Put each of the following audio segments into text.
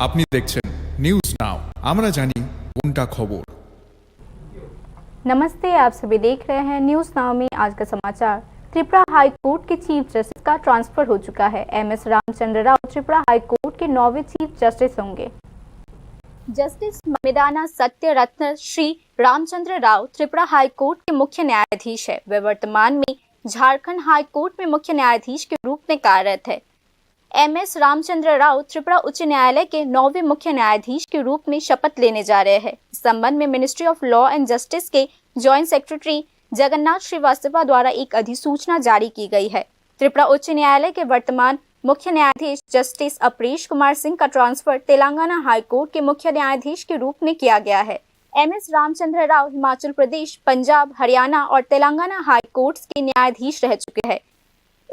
আপনি দেখছেন news now আমরা জানি কোনটা খবর। नमस्ते, आप सभी देख रहे हैं न्यूज नाउ में आज का समाचार। त्रिपुरा हाई कोर्ट के चीफ जस्टिस का ट्रांसफर हो चुका है। MS Ramchandra Rao Tripura high court के 9वें चीफ जस्टिस होंगे। जस्टिस ममिदाना सत्य रत्न श्री रामचंद्र राव त्रिपुरा हाई कोर्ट के मुख्य न्यायाधीश है। वे वर्तमान में झारखंड हाई कोर्ट में मुख्य न्यायाधीश के रूप में कार्यरत है। एमएस रामचंद्र राव त्रिपुरा उच्च न्यायालय के 9वें मुख्य न्यायाधीश के रूप में शपथ लेने जा रहे हैं। इस संबंध में ministry of law and justice के जॉइंट सेक्रेटरी जगन्नाथ श्रीवास्तव द्वारा एक अधिसूचना जारी की गई है। त्रिपुरा उच्च न्यायालय के वर्तमान मुख्य न्यायाधीश जस्टिस अपरेश कुमार सिंह का ट्रांसफर तेलंगाना हाई कोर्ट के मुख्य न्यायाधीश के रूप में किया गया है। एमएस रामचंद्र राव हिमाचल प्रदेश, पंजाब, हरियाणा और तेलंगाना हाई कोर्ट्स के न्यायाधीश रह चुके हैं।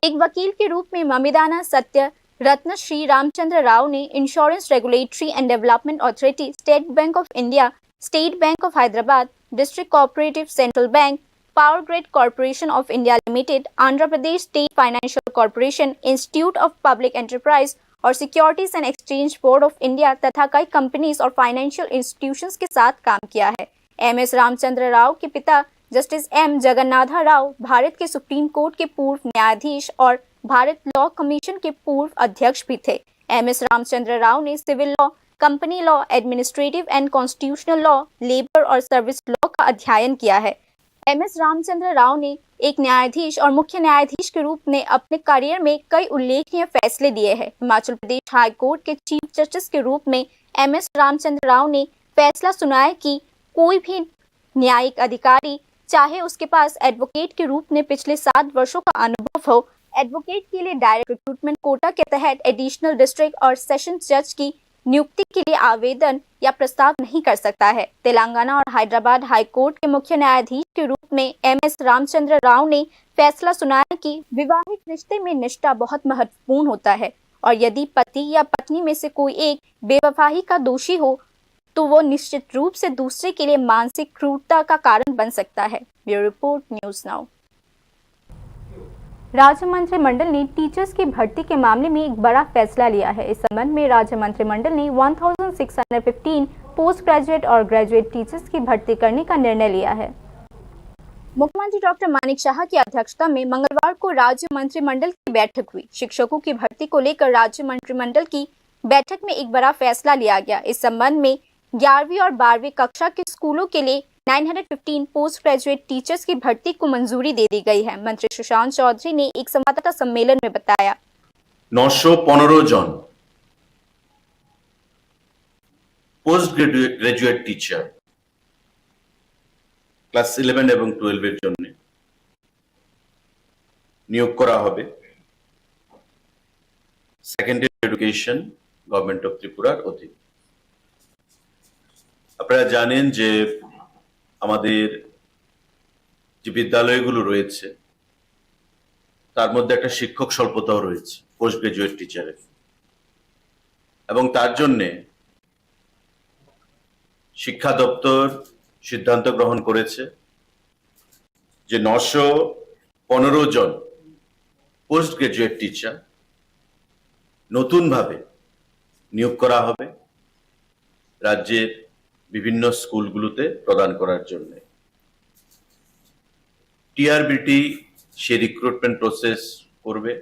एक वकील के रूप में ममिदाना सत्य रत्न श्री रामचंद्र राव ने insurance regulatory and development authority, state bank of India, state bank of Hyderabad, district cooperative central bank, power grid corporation of India limited, Andhra Pradesh state financial corporation, institute of public enterprise और securities and exchange board of India तथा कई companies और financial institutions के साथ काम किया है। MS Ramchandra Rao के पिता जस्टिस एम जगन्नाथ राव भारत के सुप्रीम कोर्ट के पूर्व न्यायाधीश और भारत लॉ कमीशन के पूर्व अध्यक्ष भी थे। एमएस रामचंद्र राव ने civil law, company law, administrative and constitutional law, labour और सर्विस लॉ का अध्ययन किया है। एमएस रामचंद्र राव ने एक न्यायाधीश और मुख्य न्यायाधीश के रूप में अपने करियर में कई उल्लेखनीय फैसले लिए हैं। हिमाचल प्रदेश हाई कोर्ट के चीफ जस्टिस के रूप में एमएस रामचंद्र राव ने फैसला सुनाया कि कोई भी न्यायिक अधिकारी, चाहे उसके पास एडवोकेट के रूप में पिछले 7 वर्षों का अनुभव हो, एडवोकेट के लिए डायरेक्ट रिक्रूटमेंट कोटा के तहत एडिशनल डिस्ट्रिक्ट और सेशन जज की नियुक्ति के लिए आवेदन या प्रस्ताव नहीं कर सकता है। तेलंगाना और हैदराबाद हाई कोर्ट के मुख्य न्यायाधीश के रूप में एमएस रामचंद्र राव ने फैसला सुनाया कि विवाहित रिश्ते में निष्ठा बहुत महत्वपूर्ण होता है और यदि पति या पत्नी में से कोई एक बेवफाई का दोषी हो तो वो निश्चित रूप से दूसरे के लिए मानसिक क्रूरता का कारण बन सकता है। Bureau report, news now. राज्य मंत्रिमंडल ने टीचर्स की भर्ती के मामले में एक बड़ा फैसला लिया है। इस संबंध में राज्य मंत्रिमंडल ने 1615 पोस्ट ग्रेजुएट और ग्रेजुएट टीचर्स की भर्ती करने का निर्णय लिया है। मुख्यमंत्री डॉक्टर मानिक शाह की अध्यक्षता में मंगलवार को राज्य मंत्रिमंडल की बैठक हुई। शिक्षकों की भर्ती को लेकर राज्य मंत्रिमंडल की बैठक में एक बड़ा फैसला लिया गया। इस संबंध में 11वीं और 12वीं कक्षा के स्कूलों के लिए 915 पोस्ट ग्रेजुएट टीचर्स की भर्ती को मंजूरी दे दी गई है। मंत्री सुशांत चौधरी ने एक संवाददाता सम्मेलन में बताया, 915 জন পোস্ট গ্রাজুয়েট টিচার ক্লাস 11 এবং 12 এর জন্য নিয়োগ করা হবে সেকেন্ডারি এডুকেশন গভর্নমেন্ট অফ ত্রিপুরার অধীনে। আপনারা জানেন যে আমাদের যে বিদ্যালয়গুলো রয়েছে তার মধ্যে একটা শিক্ষক স্বল্পতাও রয়েছে পোস্ট গ্রাজুয়েট টিচারের, এবং তার জন্য শিক্ষা দপ্তর সিদ্ধান্ত গ্রহণ করেছে যে 915 জন পোস্ট গ্রাজুয়েট টিচার নতুনভাবে নিয়োগ করা হবে রাজ্যের বিভিন্ন স্কুলগুলোতে প্রদান করার জন্য। টিআরবিটি সে রিক্রুটমেন্ট প্রসেস করবে।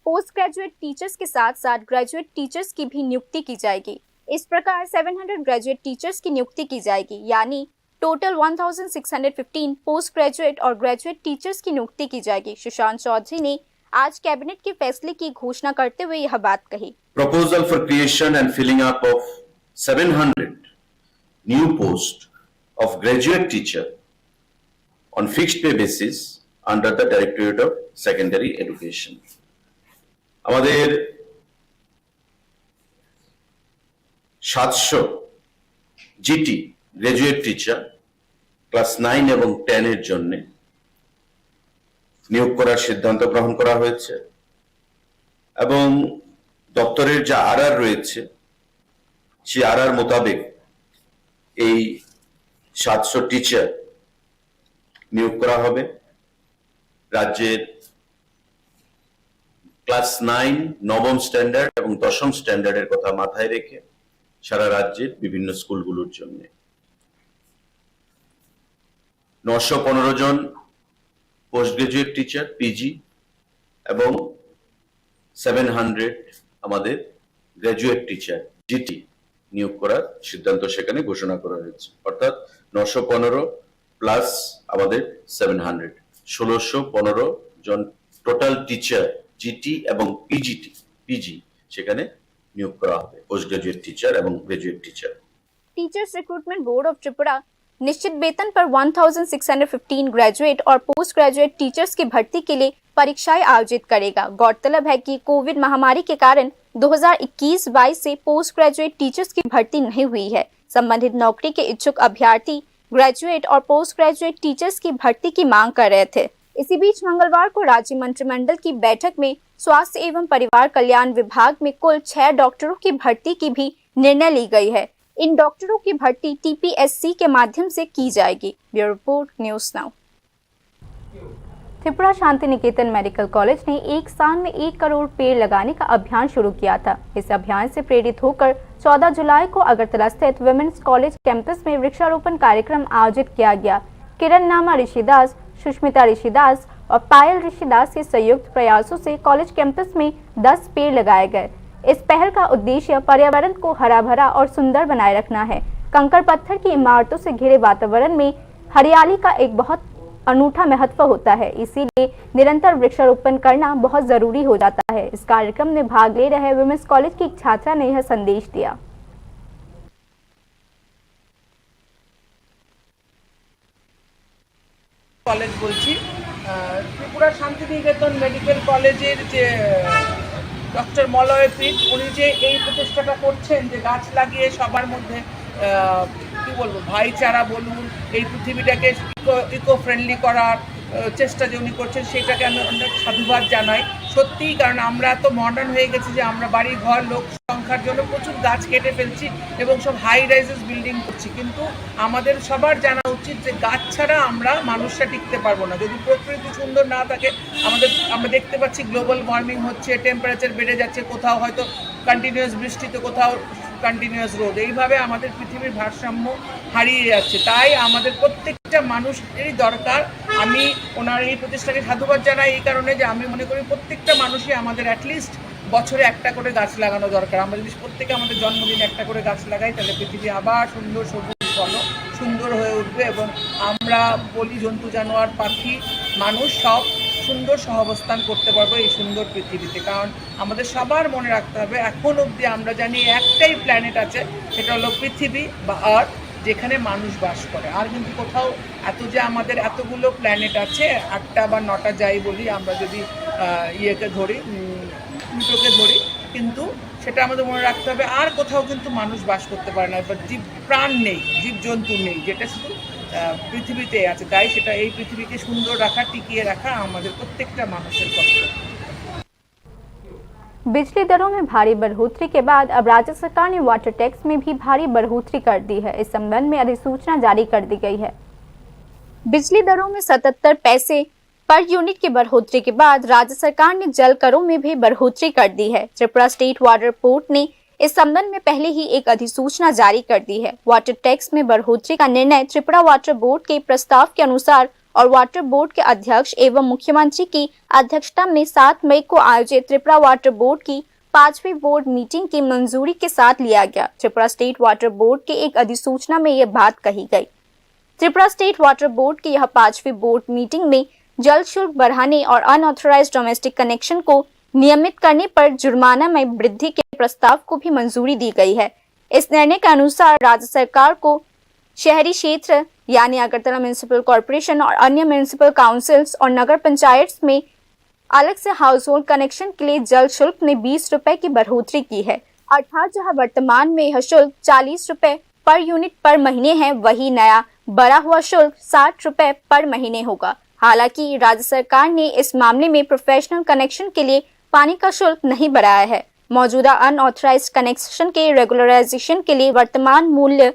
पोस्ट ग्रेजुएट टीचर्स के साथ साथ ग्रेजुएट टीचर्स की भी नियुक्ति की जाएगी। इस प्रकार 700 ग्रेजुएट टीचर्स की नियुक्ति की जाएगी, यानी टोटल 1615 पोस्ट ग्रेजुएट और ग्रेजुएट टीचर्स की नियुक्ति की जाएगी। सुशांत चौधरी ने आज कैबिनेट के फैसले की घोषणा करते हुए यह बात कही। Proposal for creation and filling up of 700 new post of graduate teacher on fixed pay basis under the Directorate of Secondary Education. আমাদের 700 জিটি গ্রাজুয়েট টিচার ক্লাস 9 এবং 10 এর জন্য নিয়োগ করার সিদ্ধান্ত গ্রহণ করা হয়েছে, এবং দপ্তরের যে আরআর রয়েছে সেই আরআর মোতাবেক এই 700 টিচার নিয়োগ করা হবে। রাজ্যের ক্লাস 9 নবম স্ট্যান্ডার্ড এবং দশম স্ট্যান্ডার্ডের কথা মাথায় রেখে সারা রাজ্যের বিভিন্ন স্কুলগুলোর জন্য। 915 জন পোস্ট গ্রাজুয়েট টিচার পিজি এবং 700 আমাদের গ্রাজুয়েট টিচার জিটি নিয়োগ করার সিদ্ধান্ত সেখানে ঘোষণা করা হয়েছে। অর্থাৎ 915 প্লাস আমাদের 700, 1615 জন টোটাল টিচার জিটি এবং পিজি সেখানে নিয়োগ করা হবে, পোস্ট গ্রাজুয়েট टीचर এবং graduate teacher. Teachers recruitment board of Tripura निश्चित वेतन पर 1615 ग्रेजुएट और पोस्ट ग्रेजुएट टीचर्स की भर्ती के लिए परीक्षाएं आयोजित करेगा। गौरतलब है कि कोविड महामारी के कारण 2021-22 से पोस्ट ग्रेजुएट टीचर्स की भर्ती नहीं हुई है। संबंधित नौकरी के इच्छुक अभ्यर्थी ग्रेजुएट और पोस्ट ग्रेजुएट टीचर्स की भर्ती की मांग कर रहे थे। इसी बीच मंगलवार को राज्य मंत्रिमंडल की बैठक में स्वास्थ्य एवं परिवार कल्याण विभाग में कुल 6 डॉक्टरों की भर्ती की भी निर्णय ली गई है। इन डॉक्टरों की भर्ती टीपीएससी के माध्यम से की जाएगी। Bureau report, news now. Tripura Shanti Niketan medical college ने एक साल में 1 करोड़ पेड़ लगाने का अभियान शुरू किया था। इस अभियान से प्रेरित होकर 14 जुलाई को अगरतला स्थित विमेंस कॉलेज कैंपस में वृक्षारोपण कार्यक्रम आयोजित किया गया। किरण नामा ऋषिदास, सुष्मिता ऋषिदास और पायल ऋषिदास के संयुक्त प्रयासों से कॉलेज कैंपस में 10 पेड़ लगाए गए। इस पहल का उद्देश्य पर्यावरण को हरा भरा और सुंदर बनाए रखना है। कंकड़ पत्थर की इमारतों से घिरे वातावरण में हरियाली का एक बहुत अनूठा महत्व होता है, इसीलिए निरंतर वृक्षारोपण करना बहुत जरूरी हो जाता है। इस कार्यक्रम में भाग ले रहे विमेंस कॉलेज की छात्रा ने यह संदेश दिया। কলেজ বলছি, ত্রিপুরা শান্তিনিকেতন মেডিকেল কলেজের যে ডক্টর মলয় পীঠ, উনি যে এই প্রচেষ্টাটা করছেন যে গাছ লাগিয়ে সবার মধ্যে কী বলবো ভাইচারা বলুন, এই পৃথিবীটাকে ইকো ফ্রেন্ডলি করার চেষ্টা যে উনি করছেন সেটাকে আমি অনেক সাধুবাদ জানাই। সত্যিই, কারণ আমরা এত মডার্ন হয়ে গেছি যে আমরা বাড়ি ঘর লোক সংখ্যার জন্য প্রচুর গাছ কেটে ফেলছি এবং সব হাই রাইজেস বিল্ডিং করছি, কিন্তু আমাদের সবার জানা উচিত যে গাছ ছাড়া আমরা মানুষরা টিকতে পারবো না। যদি প্রকৃতি সুন্দর না থাকে, আমরা দেখতে পাচ্ছি গ্লোবাল ওয়ার্মিং হচ্ছে, টেম্পারেচার বেড়ে যাচ্ছে, কোথাও হয়তো কন্টিনিউয়াস বৃষ্টি তো কোথাও কন্টিনিউয়াস রোদ, এইভাবে আমাদের পৃথিবীর ভারসাম্য হারিয়ে যাচ্ছে। তাই আমাদের প্রত্যেকটা মানুষেরই দরকার। আমি ওনার এই প্রচেষ্টাকে সাধুবাদ জানাই এই কারণে যে আমি মনে করি প্রত্যেকটা মানুষই আমাদের অ্যাটলিস্ট বছরে একটা করে গাছ লাগানো দরকার। আমরা যদি প্রত্যেকে আমাদের জন্মদিনে একটা করে গাছ লাগাই, তাহলে পৃথিবী আবার সুন্দর সবুজ ঘন সুন্দর হয়ে উঠবে এবং আমরা বলি জন্তু জানোয়ার পাখি মানুষ সব সুন্দর সহাবস্থান করতে পারবো এই সুন্দর পৃথিবীতে। কারণ আমাদের সবার মনে রাখতে হবে, এখন অবধি আমরা জানি একটাই প্ল্যানেট আছে, সেটা হলো পৃথিবী বা আর্থ, যেখানে মানুষ বাস করে। আর কিন্তু কোথাও এত যে আমাদের এতগুলো প্ল্যানেট আছে, 8টা বা 9টা যাই বলি আমরা, যদি ইয়েকে ধরি প্লুটোকে ধরি, কিন্তু সেটা আমাদের মনে রাখতে হবে আর কোথাও কিন্তু মানুষ বাস করতে পারে না, বা জীব প্রাণ নেই, জীবজন্তু নেই, যেটা শুধু পৃথিবীতে আছে। তাই সেটা এই পৃথিবীকে সুন্দর রাখা, টিকিয়ে রাখা আমাদের প্রত্যেকটা মানুষের কর্তব্য। बिजली दरों में भारी बढ़ोतरी के बाद अब राज्य सरकार ने वाटर टैक्स में भी भारी बढ़ोतरी कर दी है। इस संबंध में अधिसूचना जारी कर दी गई है। बिजली दरों में 77 पैसे पर यूनिट की बढ़ोतरी के बाद राज्य सरकार ने जल करों में भी बढ़ोतरी कर दी है। त्रिपुरा स्टेट वाटर बोर्ड ने इस संबंध में पहले ही एक अधिसूचना जारी कर दी है। वाटर टैक्स में बढ़ोतरी का निर्णय त्रिपुरा वाटर बोर्ड के प्रस्ताव के अनुसार और वाटर बोर्ड के अध्यक्ष एवं मुख्यमंत्री की अध्यक्षता में 7 मई को आयोजित त्रिपुरा वाटर बोर्ड की 5वीं बोर्ड मीटिंग की मंजूरी के साथ लिया गया। त्रिपुरा स्टेट वाटर बोर्ड के एक अधिसूचना में यह बात कही गई। त्रिपुरा स्टेट वाटर बोर्ड की यह 5वीं बोर्ड मीटिंग में जल शुल्क बढ़ाने और अनऑथराइज्ड डोमेस्टिक कनेक्शन को नियमित करने पर जुर्माना में वृद्धि के प्रस्ताव को भी मंजूरी दी गई है। इस निर्णय के अनुसार राज्य सरकार को शहरी क्षेत्र यानी अगरतला म्युनिसिपल कॉर्पोरेशन और अन्य म्युनिसिपल काउंसिल्स और नगर पंचायत में अलग से हाउस होल्ड कनेक्शन के लिए जल शुल्क में 20 रुपए की बढ़ोतरी की है। अर्थात जहां वर्तमान में यह शुल्क 40 रुपए पर यूनिट पर महीने है, वही नया बढ़ा हुआ शुल्क 60 रुपए पर महीने होगा। हालांकि राज्य सरकार ने इस मामले में प्रोफेशनल कनेक्शन के लिए पानी का शुल्क नहीं बढ़ाया है। मौजूदा अनऑथराइज्ड कनेक्शन के रेगुलराइजेशन के लिए वर्तमान मूल्य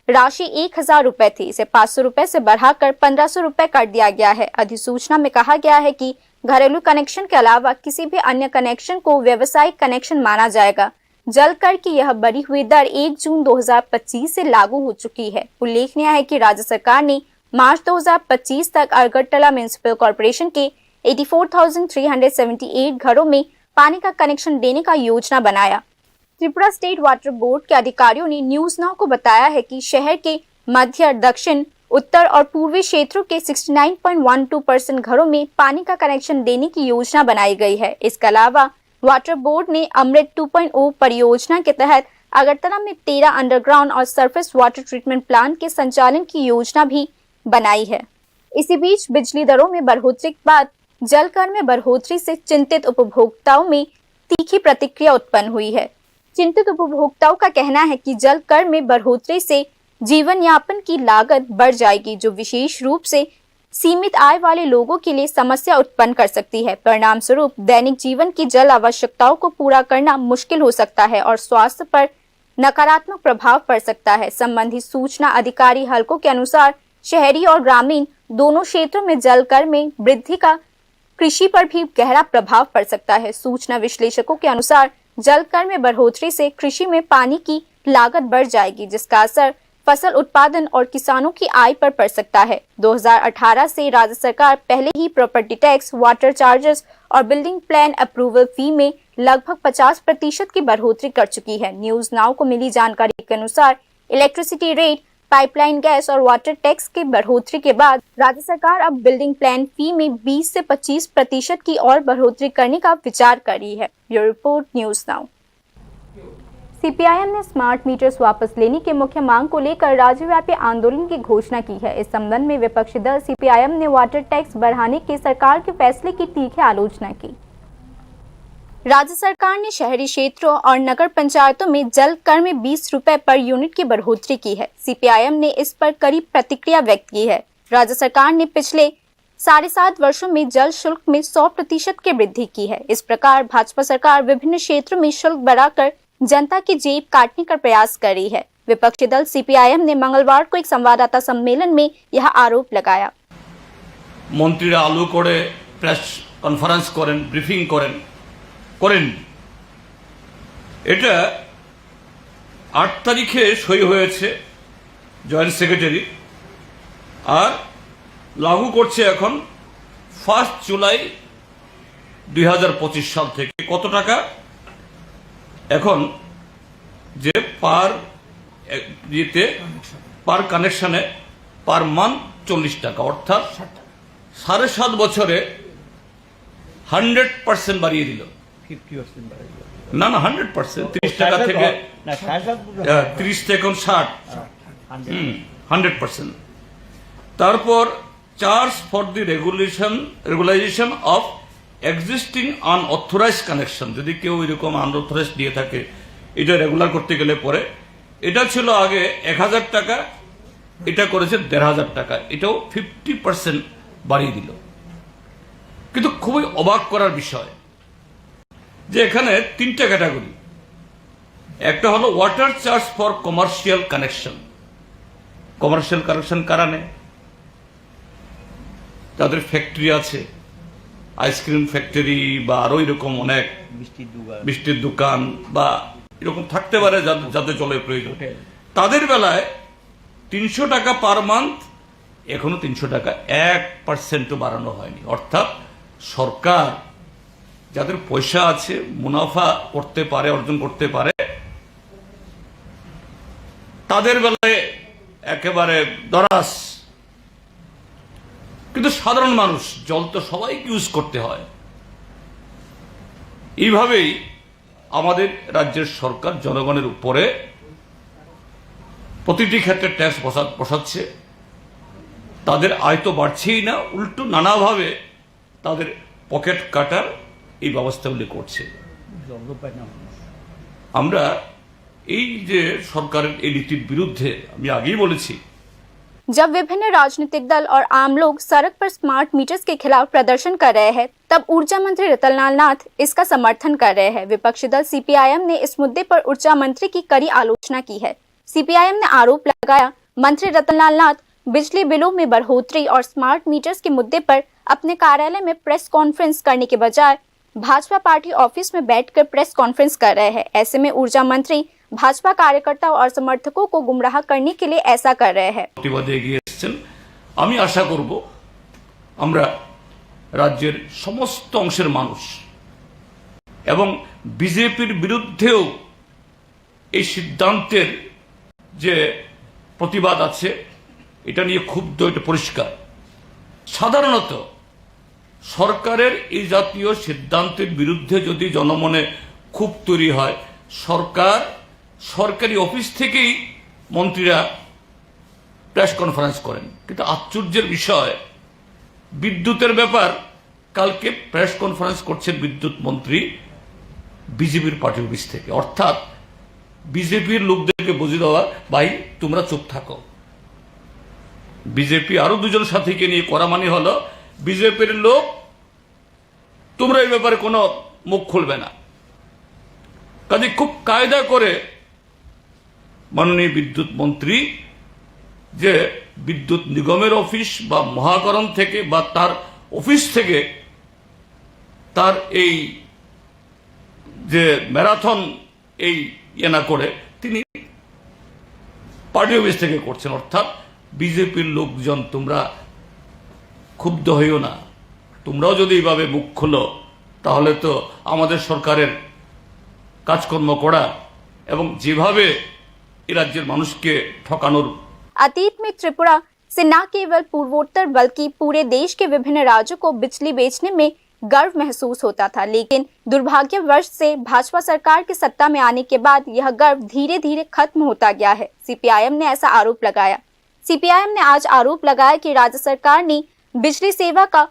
राशि 1000 रुपए थी, इसे 500 रुपए से बढ़ाकर 1500 रुपए कर दिया गया है। अधिसूचना में कहा गया है कि घरेलू कनेक्शन के अलावा किसी भी अन्य कनेक्शन को व्यावसायिक कनेक्शन माना जाएगा। जल कर की यह बढ़ी हुई दर 1 जून 2025 से लागू हो चुकी है। उल्लेखनीय है कि राज्य सरकार ने मार्च 2025 तक अगरतला म्युनिसिपल कॉर्पोरेशन के 84,378 घरों में पानी का कनेक्शन देने का योजना बनाया। त्रिपुरा स्टेट वाटर बोर्ड के अधिकारियों ने न्यूज नाउ को बताया है कि शहर के मध्य, दक्षिण, उत्तर और पूर्वी क्षेत्रों के 69.12% घरों में पानी का कनेक्शन देने की योजना बनाई गई है। इसके अलावा वाटर बोर्ड ने अमृत 2.0 परियोजना के तहत अगरतला में 13 अंडरग्राउंड और सरफेस वाटर ट्रीटमेंट प्लांट के संचालन की योजना भी बनाई है। इसी बीच बिजली दरों में बढ़ोतरी के बाद जल कर में बढ़ोतरी से चिंतित उपभोक्ताओं में तीखी प्रतिक्रिया उत्पन्न हुई है। चिंतित उपभोक्ताओं का कहना है कि जल कर में बढ़ोतरी से जीवन यापन की लागत बढ़ जाएगी, जो विशेष रूप से सीमित आय वाले लोगों के लिए समस्या उत्पन्न कर सकती है। परिणाम स्वरूप दैनिक जीवन की जल आवश्यकताओं को पूरा करना मुश्किल हो सकता है और स्वास्थ्य पर नकारात्मक प्रभाव पड़ सकता है। संबंधित सूचना अधिकारी हलकों के अनुसार शहरी और ग्रामीण दोनों क्षेत्रों में जल कर में वृद्धि का कृषि पर भी गहरा प्रभाव पड़ सकता है। सूचना विश्लेषकों के अनुसार जल कर में बढ़ोतरी से कृषि में पानी की लागत बढ़ जाएगी, जिसका असर फसल उत्पादन और किसानों की आय पर पड़ सकता है। 2018 से राज्य सरकार पहले ही प्रॉपर्टी टैक्स, वाटर चार्जेस और बिल्डिंग प्लान अप्रूवल फी में लगभग 50% की बढ़ोतरी कर चुकी है। न्यूज नाउ को मिली जानकारी के अनुसार इलेक्ट्रिसिटी रेट, पाइपलाइन गैस और वाटर टैक्स की बढ़ोतरी के बाद राज्य सरकार अब बिल्डिंग प्लान फी में 20 से 25% की और बढ़ोतरी करने का विचार कर रही है। Bureau report, news now. CPIM ने स्मार्ट मीटर्स वापस लेने की मुख्य मांग को लेकर राज्यव्यापी आंदोलन की घोषणा की है। इस संबंध में विपक्षी दल सीपीआईएम ने वाटर टैक्स बढ़ाने के सरकार के फैसले की तीखी आलोचना की। राज्य सरकार ने शहरी क्षेत्रों और नगर पंचायतों में जल कर में 20 रुपए पर यूनिट की बढ़ोतरी की है। सीपीआईएम ने इस पर कड़ी प्रतिक्रिया व्यक्त की है। राज्य सरकार ने पिछले 7.5 वर्षों में जल शुल्क में 100% की वृद्धि की है। इस प्रकार भाजपा सरकार विभिन्न क्षेत्रों में शुल्क बढ़ाकर जनता की जेब काटने का प्रयास कर रही है। विपक्षी दल सीपीआईएम ने मंगलवार को एक संवाददाता सम्मेलन में यह आरोप लगाया। मंत्रीरा आलू करे प्रेस कन्फारेंस करें, ब्रीफिंग करें এটা 8 তারিখে সই হয়েছে জয়েন্ট সেক্রেটারি, আর লাগু করছে এখন 1 জুলাই 2025 সাল থেকে। কত টাকা এখন যে পার কানেকশনে পার মান্থ 40 টাকা, অর্থাৎ 7.5 বছরে 100% বাড়িয়ে দিল। 50% বাড়িয়ে দিল না 100%, 30 টাকা থেকে 30 থেকে 60, 100%। তারপর charge for the regularisation of existing unauthorised connection, যদি কেউ এরকম আনঅথরাইজড দিয়ে থাকে এটা রেগুলার করতে গেলে পরে এটা ছিল আগে 1000 টাকা, এটা করেছে 1500 টাকা, এটাও 50% বাড়িয়ে দিল। কিন্তু খুবই অবাক করার বিষয় যে এখানে 3টা ক্যাটাগরি। একটা হলো water charge for commercial connection. Commercial connection কারা নেয়? তাদের ফ্যাক্টরি আছে, আইসক্রিম ফ্যাক্টরি বা আরো এরকম অনেক মিষ্টির দোকান বা এরকম থাকতে পারে যাদের জলের প্রয়োজন। তাদের বেলায় 300 টাকা পার মান্থ, এখনো 300 টাকা 1%ও বাড়ানো হয়নি। অর্থাৎ সরকার যাদের পয়সা আছে, মুনাফা করতে পারে, অর্জন করতে পারে, তাদের বেলায় একেবারে দরাস। কিন্তু সাধারণ মানুষ, জল তো সবাইকে ইউজ করতে হয়। এইভাবেই আমাদের রাজ্যের সরকার জনগণের উপরে প্রতিটি ক্ষেত্রে ট্যাক্স বসাচ্ছে। তাদের আয় তো বাড়ছেই না, উল্টো নানাভাবে তাদের পকেট কাটার এই ব্যবস্থাগুলি করছে। আমরা এই যে সরকারের এই নীতির বিরুদ্ধে আমি আগেই বলেছি। जब विभिन्न राजनीतिक दल और आम लोग सड़क पर स्मार्ट मीटर्स के खिलाफ प्रदर्शन कर रहे हैं, तब ऊर्जा मंत्री रतनलाल नाथ इसका समर्थन कर रहे हैं। विपक्षी दल सीपीआईएम ने इस मुद्दे पर ऊर्जा मंत्री की कड़ी आलोचना की है। सीपीआईएम ने आरोप लगाया, मंत्री रतनलाल नाथ बिजली बिलों में बढ़ोतरी और स्मार्ट मीटर्स के मुद्दे पर अपने कार्यालय में प्रेस कॉन्फ्रेंस करने के बजाय भाजपा पार्टी ऑफिस में बैठकर प्रेस कॉन्फ्रेंस कर रहे हैं। ऐसे में ऊर्जा मंत्री भाजपा कार्यकर्ताओं और समर्थकों को गुमराह करने के लिए ऐसा कर रहे हैं। প্রতিবাদে এগিয়ে এসেছেন। আমি আশা করব আমরা রাজ্যের সমস্ত অংশের মানুষ এবং বিজেপির বিরুদ্ধেও এই সিদ্ধান্তের যে প্রতিবাদ আছে এটা নিয়ে ক্ষুব্ধ, এটা পরিষ্কার। সাধারণত সরকারের এই জাতীয় সিদ্ধান্তের বিরুদ্ধে যদি জনমনে ক্ষোভ তৈরি হয়, সরকারি অফিস থেকেই মন্ত্রীরা প্রেস কনফারেন্স করেন। কিন্তু আশ্চর্যের বিষয়, বিদ্যুতের ব্যাপার কালকে প্রেস কনফারেন্স করছেন বিদ্যুৎ মন্ত্রী বিজেপির পার্টি অফিস থেকে। অর্থাৎ বিজেপির লোকদেরকে বুঝিয়ে দেওয়া, ভাই তোমরা চুপ থাকো। বিজেপি আরো দুজন সাথীকে নিয়ে করা মানে হলো বিজেপির লোক তোমরা এই ব্যাপারে কোনো মুখ খুলবে না। কাজে খুব কায়দা করে মাননীয় বিদ্যুৎ মন্ত্রী যে বিদ্যুৎ নিগমের অফিস বা মহাকরণ থেকে বা তার অফিস থেকে তার এই যে ম্যারাথন এই না করে তিনি পার্টি অফিস থেকে করছেন। অর্থাৎ বিজেপির লোকজন তোমরা ক্ষুব্ধ হইও না, তোমরাও যদি এইভাবে মুখ খোলো তাহলে তো আমাদের সরকারের কাজকর্ম করা এবং যেভাবে এই রাজ্যের মানুষকে ঠকানোর। अतीत में त्रिपुरा से न केवल पूर्वोत्तर बल्कि पूरे देश के विभिन्न राज्यों को बिजली बेचने में गर्व महसूस होता था, लेकिन दुर्भाग्यवश से भाजपा सरकार की सत्ता में आने के बाद यह गर्व धीरे धीरे खत्म होता गया है। सीपीआईएम ने ऐसा आरोप लगाया। सीपीआईएम ने आज आरोप लगाया कि राज्य सरकार ने बिजली सेवा का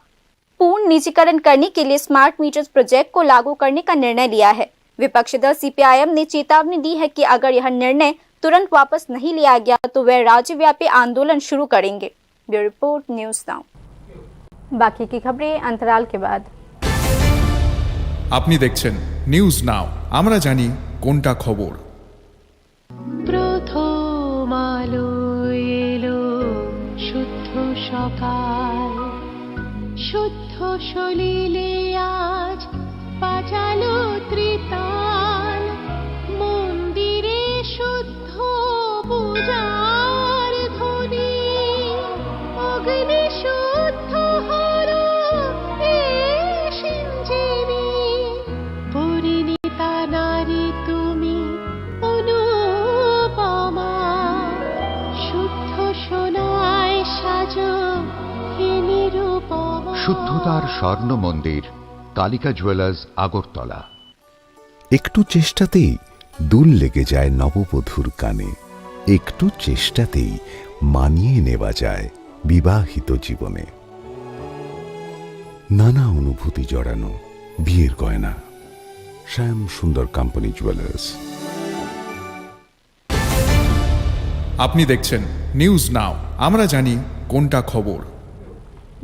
पूर्ण निजीकरण करने के लिए स्मार्ट मीटर्स प्रोजेक्ट को लागू करने का निर्णय लिया है। विपक्षी दल सीपीआईएम ने चेतावनी दी है कि अगर यह निर्णय तुरंत वापस नहीं लिया गया तो वे राज्यव्यापी आंदोलन शुरू करेंगे। Bureau report, news now. बाकी की खबरें अंतराल के बाद। আপনি দেখছেন নিউজ নাও, আমরা জানি কোনটা খবর। প্রথম আলো এলো শুদ্ধ সকাল, শুদ্ধ সলিলে আজ বাজালো ত্রিতাল, মন্দিরে শুদ্ধ পূজার ধ্বনি, অগ্নি শুদ্ধ হলো এ সিঞ্জিনী, পরিণীতা নারী তুমি অনুপমা, শুদ্ধ সোনায় সাজো হে নিরুপমা। শুদ্ধতার স্বর্ণ মন্দির, কালিকা জুয়েলার্স, আগরতলা। একটু চেষ্টাতেই দুল লেগে যায় নববধূর কানে, একটু চেষ্টাতেই মানিয়ে নেওয়া যায় বিবাহিত জীবনে। নানা অনুভূতি জড়ানো বিয়ের গয়না, শ্যাম সুন্দর কোম্পানি জুয়েলার্স। আপনি দেখছেন নিউজ নাও, আমরা জানি কোনটা খবর।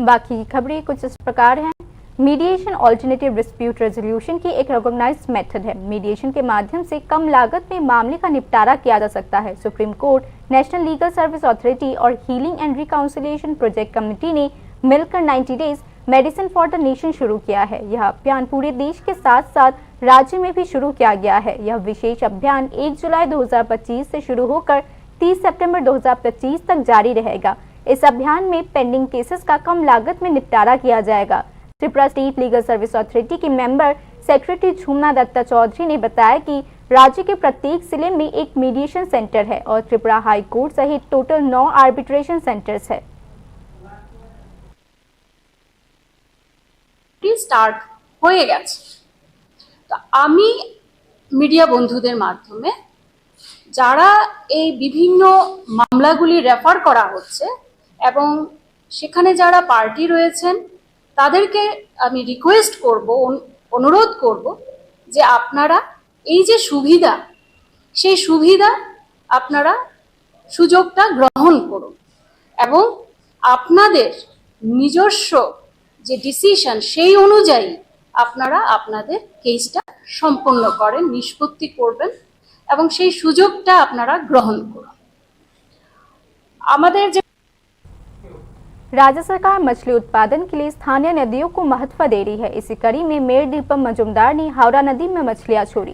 बाकी की खबरें कुछ इस प्रकार हैं। मीडिएशन ऑल्टरनेटिव डिस्प्यूट रेजोल्यूशन की एक रिकॉग्नाइज्ड मेथड है। मीडिएशन के माध्यम से कम लागत में मामले का निपटारा किया जा सकता है। Supreme court, national legal service authority और हीलिंग एंड रिकाउंसिलिएशन प्रोजेक्ट कमेटी ने मिलकर 90 days medicine for the nation शुरू किया है। यह अभियान पूरे देश के साथ साथ राज्य में भी शुरू किया गया है। यह विशेष अभियान 1 जुलाई 2025 से शुरू होकर 30 सितंबर 2025 तक जारी रहेगा। इस अभियान में पेंडिंग केसेस का कम लागत में निपटारा किया जाएगा। Tripura state legal service authority के मेंबर सेक्रेटरी झूमना दत्ता चौधरी ने बताया कि राज्य के प्रत्येक जिले में एक मीडिएशन सेंटर है और त्रिपुरा हाई कोर्ट सहित टोटल 9 आर्बिट्रेशन सेंटर्स है। স্টার্ট হয়ে গেছে। তো আমি মিডিয়া বন্ধুদের মাধ্যমে যারা এই বিভিন্ন মামলাগুলি রেফার করা হচ্ছে এবং সেখানে যারা পার্টি রয়েছেন তাদেরকে আমি রিকোয়েস্ট করব, অনুরোধ করব যে আপনারা এই যে সুবিধা, সেই সুবিধা আপনারা সুযোগটা গ্রহণ করুন এবং আপনাদের নিজস্ব যে ডিসিশন সেই অনুযায়ী আপনারা আপনাদের কেসটা সম্পন্ন করেন, নিষ্পত্তি করবেন এবং সেই সুযোগটা আপনারা গ্রহণ করুন। আমাদের যে राज्य सरकार मछली उत्पादन के लिए स्थानीय नदियों को महत्व दे रही है। इसी कड़ी में मेयर दीपक मजुमदार ने हावड़ा नदी में मछलियां छोड़ी।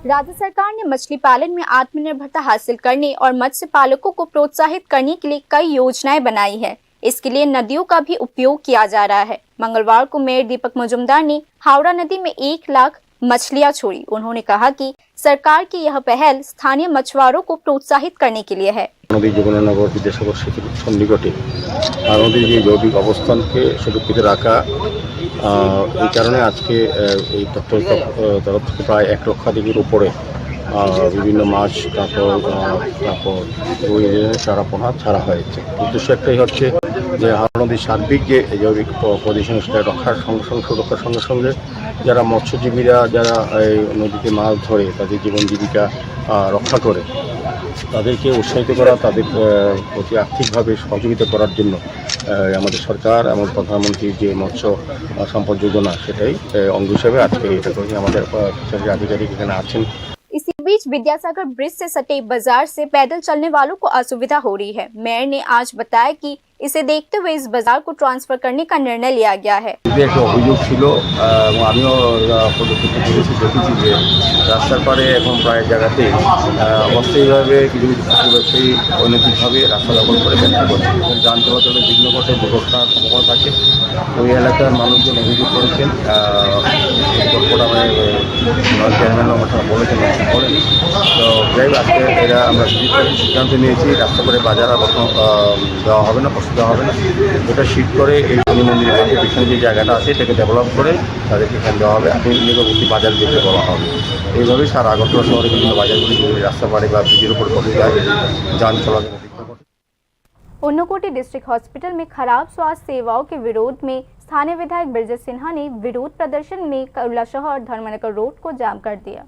राज्य सरकार ने मछली पालन में आत्मनिर्भरता हासिल करने और मत्स्य पालकों को प्रोत्साहित करने के लिए कई योजनाएं बनाई है। इसके लिए नदियों का भी उपयोग किया जा रहा है। मंगलवार को मेयर दीपक मजुमदार ने हावड़ा नदी में 1 लाख मछलियां छोड़ी। उन्होंने कहा कि सरकार की यह पहल स्थानीय मछुआरों को प्रोत्साहित करने के लिए है। नदी যমুনানগর বিদ্যাসাগর সেতুর সন্নিকটে নদীর যে জৈবিক অবস্থানকে সুরক্ষিত রাখা, এই কারণে আজকে এই দপ্তরের তরফ থেকে প্রায় 1 লক্ষাধিকের উপরে বিভিন্ন মাছ, তারপর রুই চারাপোনা ছাড়া হয়েছে। উদ্দেশ্য একটাই হচ্ছে যে হাওড়া নদীর সার্বিক যে জৈবিক পজিশন সেটা রক্ষার সুরক্ষার সঙ্গে সঙ্গে যারা মৎস্যজীবীরা যারা এই নদীতে মাছ ধরে তাদের জীবন জীবিকা রক্ষা করে তাদেরকে উৎসাহিত করা, তাদের প্রতি আর্থিকভাবে সহযোগিতা করার জন্য আমাদের সরকার এবং প্রধানমন্ত্রীর যে মৎস্য সম্পদ যোজনা সেটাই অঙ্গ হিসেবে আজকে এটা করি। আমাদের আধিকারিক এখানে আছেন। इसी बीच विद्यासागर ब्रिज से सटे बाजार से पैदल चलने वालों को असुविधा हो रही है। मेयर ने आज बताया कि इसे देखते हुए इस बाजार को ट्रांसफर करने का निर्णय लिया गया है। একটা অভিযোগ ছিল এবং আমিও পদক্ষেপ করেছি, দেখেছি যে রাস্তার পারে এখন প্রায় জায়গাতে অস্থায়ীভাবে কিছু কিছু ব্যবসায়ী অনৈতিকভাবে রাস্তা দখল করে ব্যবসা করছে এবং যান চলাচলের বিঘ্ন ঘটে, দুর্ঘটনার সম্ভাবনা থাকে। ওই এলাকার মানুষজন অভিযোগ করেছেন, চেয়ারম্যান বলেছেন করেন। তো যাই হোক, আজকে এরা আমরা সিদ্ধান্ত নিয়েছি রাস্তা করে বাজার আর দেওয়া হবে না, প্রস্তুত দেওয়া হবে না। এটা শিট করে এই শনি মন্দিরের কাছে পিছনে যে জায়গাটা আছে এটাকে ডেভেলপ করে তাদেরকে এখানে দেওয়া হবে। আপনি নিকটবর্তী বাজার দেখতে বলা হবে। এইভাবেই সারা আগরতলা শহরে বিভিন্ন বাজারগুলি রাস্তা পারে বা ব্রিজের উপর পড়ে যায়, যান চলাচল। ऊनकोटी डिस्ट्रिक्ट हॉस्पिटल में खराब स्वास्थ्य सेवाओं के विरोध में स्थानीय विधायक ब्रजेश सिन्हा ने विरोध प्रदर्शन में कैलाशहर धर्मनगर रोड को जाम कर दिया।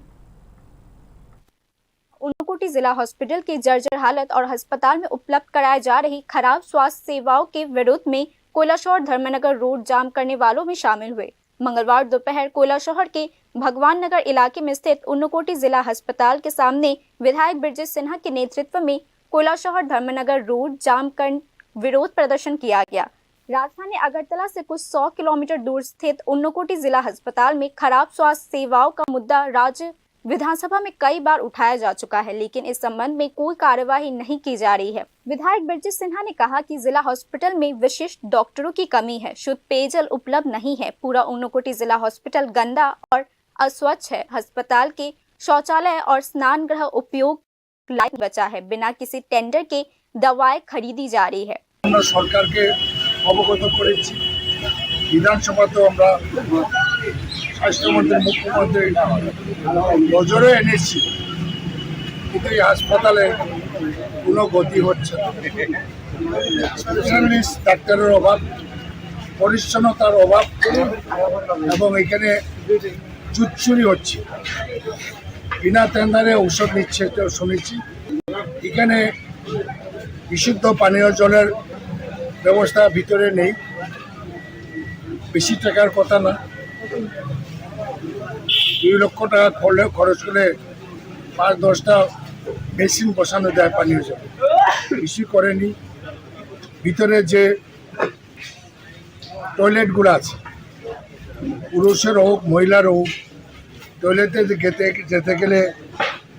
ऊनकोटी जिला हॉस्पिटल की जर्जर हालत और अस्पताल में उपलब्ध कराई जा रही खराब स्वास्थ्य सेवाओं के विरोध में कैलाशहर धर्मनगर रोड जाम करने वालों में शामिल हुए। मंगलवार दोपहर कैलाशहर के भगवान नगर इलाके में स्थित ऊनकोटी जिला अस्पताल के सामने विधायक ब्रजेश सिन्हा के नेतृत्व में कैलाशहर धर्मनगर रोड जाम कर विरोध प्रदर्शन किया गया। राजधानी अगरतला से कुछ 100 किलोमीटर दूर स्थित ऊनकोटी जिला अस्पताल में खराब स्वास्थ्य सेवाओं का मुद्दा राज्य विधानसभा में कई बार उठाया जा चुका है, लेकिन इस संबंध में कोई कार्यवाही नहीं की जा रही है। विधायक ब्रजेश सिन्हा ने कहा कि जिला हॉस्पिटल में विशिष्ट डॉक्टरों की कमी है, शुद्ध पेयजल उपलब्ध नहीं है, पूरा ऊनकोटी जिला हॉस्पिटल गंदा और अस्वच्छ है, अस्पताल के शौचालय और स्नान गृह उपयोग लायक बचा है, बिना किसी टेंडर के दवाएं खरीदी जा रही है। আমরা সরকারকে অবগত করেছি, বিধানসভাতেও আমরা স্বাস্থ্যমন্ত্রী মুখ্যমন্ত্রী নজরে এনেছি, কিন্তু এই হাসপাতালে কোনো গতি হচ্ছে না। স্পেশালিস্ট ডাক্তারের অভাব, পরিচ্ছন্নতার অভাব এবং এখানে চুচুরি হচ্ছে, বিনা টেন্ডারে ঔষধ নিচ্ছে এটাও শুনেছি। এখানে বিশুদ্ধ পানীয় জলের ব্যবস্থা ভিতরে নেই, বেশি টাকার কথা না, 2 লক্ষ টাকা খরচ করে 5-10টা মেশিন বসানো যায় পানীয় জল, বেশি করেনি। ভিতরে যে টয়লেটগুলো আছে, পুরুষের হোক মহিলার হোক, টয়লেটে যেতে গেলে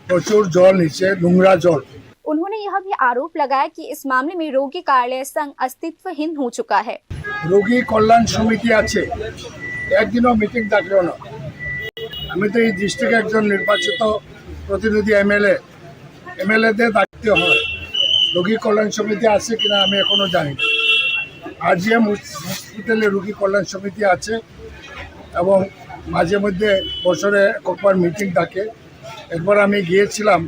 প্রচুর জল নিচে, নোংরা জল। उन्होंने यह भी आरोप लगाया कि इस मामले में रोगी कार्यालय संघ अस्तित्वहीन हो चुका है। রোগী কল্যাণ সমিতি আছে, একদিনও মিটিং ডাকলো না। আমি তো এই ডিস্ট্রিক্টে একজন নির্বাচিত প্রতিনিধি এমএলএদের ডাকতে হয়, রোগী কল্যাণ সমিতি আছে কিনা আমি এখনো জানি না। আরজিএম হসপিটালে রোগী কল্যাণ সমিতি আছে এবং মাঝে মধ্যে বছরে একবার মিটিং ডাকে। একবার আমি গিয়েছিলাম,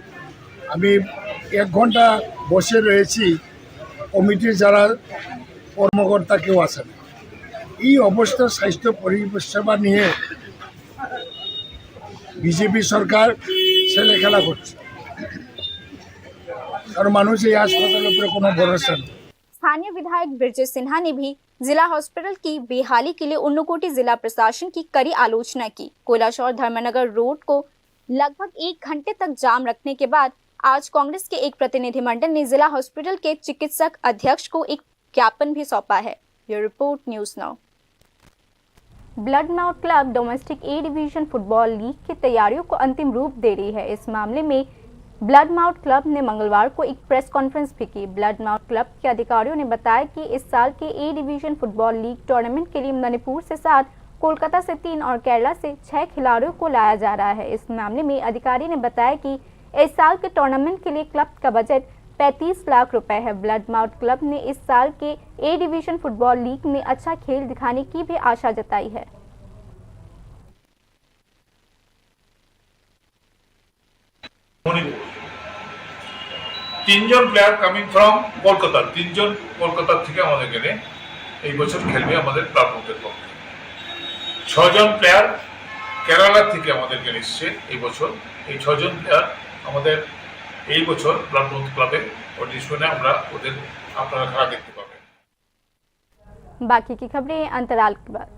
আমি 1 ঘন্টা বসে রয়েছি, কমিটির যারা কর্মকর্তা কেউ আসেন। এই অবস্থার স্বাস্থ্য পরিষেবা নিয়ে বিজেপি সরকার ছেলে খেলা করছে, কারণ মানুষ এই হাসপাতালের উপরে কোনো ভরসা নেই। स्थानीय विधायक ब्रजेश सिन्हा ने भी जिला हॉस्पिटल की बेहाली के लिए ऊनकोटी जिला प्रशासन की कड़ी आलोचना की। कैलाशहर धर्मनगर रोड को लगभग 1 घंटे तक जाम रखने के बाद आज कांग्रेस के एक प्रतिनिधिमंडल ने जिला हॉस्पिटल के चिकित्सक अध्यक्ष को एक ज्ञापन भी सौंपा है। ये report news now. Blood mouth club domestic A division football league की तैयारियों को अंतिम रूप दे रही है। इस मामले में ब्लड माउथ क्लब ने मंगलवार को एक प्रेस कॉन्फ्रेंस भी की। ब्लड माउथ क्लब के अधिकारियों ने बताया कि इस साल के A division football league tournament के लिए मणिपुर से 7, कोलकाता से 3 और केरला से 6 खिलाड़ियों को लाया जा रहा है। इस मामले में अधिकारी ने बताया कि इस साल के टूर्नामेंट के लिए क्लब का बजट 35 लाख रुपए है। ब्लड माउथ क्लब ने इस साल के ए डिवीजन फुटबॉल लीग में अच्छा खेल दिखाने की भी आशा जताई है। তিনজন প্লেয়ার কামিং ফ্রম কলকাতা, 3 জন কলকাতা থেকে আমাদের গেলে এই বছর খেলবে আমাদের প্রাপ্যদের পক্ষে। 6 জন প্লেয়ার কেরালা থেকে আমাদের গেলে এসছে এই বছর। এই 6 জন প্লেয়ার আমাদের এই বছর প্রাপ্য ক্লাবের অডিশনে আমরা ওদের আপনারা খেলা দেখতে পাবেন। बाकी की खबरें अंतराल के बाद।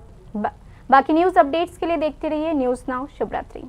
बाकी न्यूज अपडेट्स के लिए देखते रहिए न्यूज़ नाउ। शुभ रात्रि।